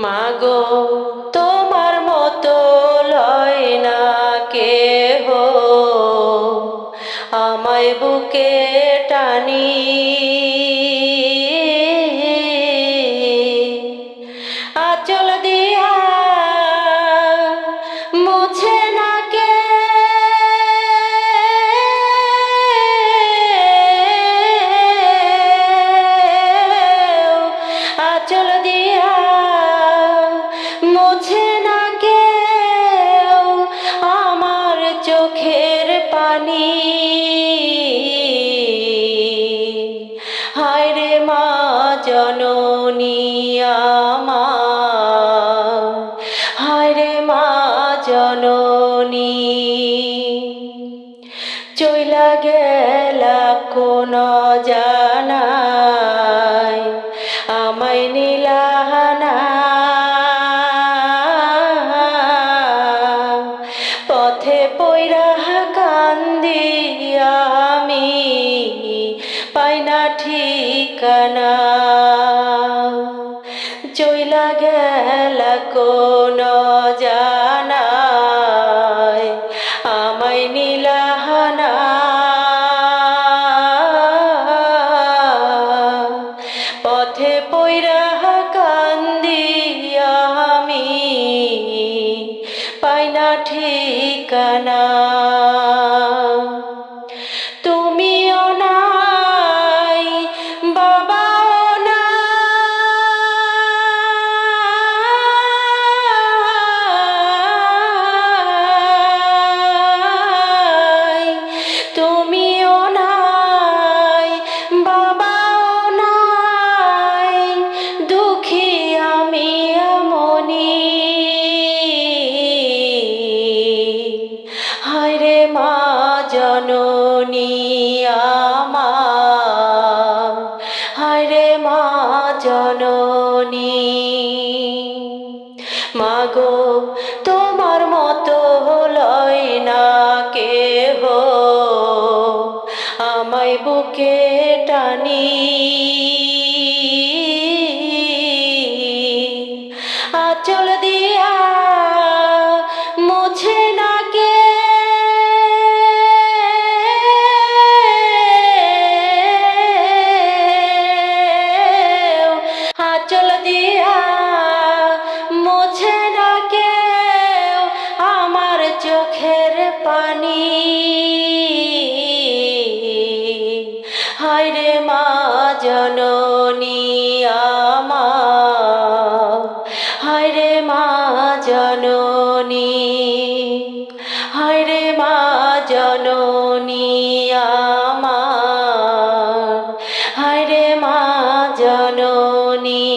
মাগো তোমার মতো লয় না কেহ, আমায় বুকে টানি। আঁচল দিয়া মুছে না কে, আঁচল দিয়া মুছে না কেউ আমার চোখের পানি। হায় রে মা জননী আমার, হায় রে মা জননী। চইলা গেলা কোন জানায়, আমায় নিলাহানা। পথে পইরা কান্দি আমি, পাই না ঠিকানা। চইলা গেলা কোন জানায়, আমায় নিলাহানা। পথে পইরা কান্দি আমি, পাই না ঠিকানা। তুমিও নাই বাবাও নাই, তুমিও নাই বাবাও নাই, দুঃখী আমি এমনি। হায় রে মা জননী আমার, হায় রে মা জননী। মাগো তোমার মতো লয় না কেহ, আমায় বুকে টানি। আঁচল দিয়া মুছে না কে, আঁচল দিয়া মুছে না কেউ আমার চোখের পানি। হায় রে মা জননী আমার, হায় রে মা জননী, হায় রে মা জননী আমার, হায় রে মা জননী।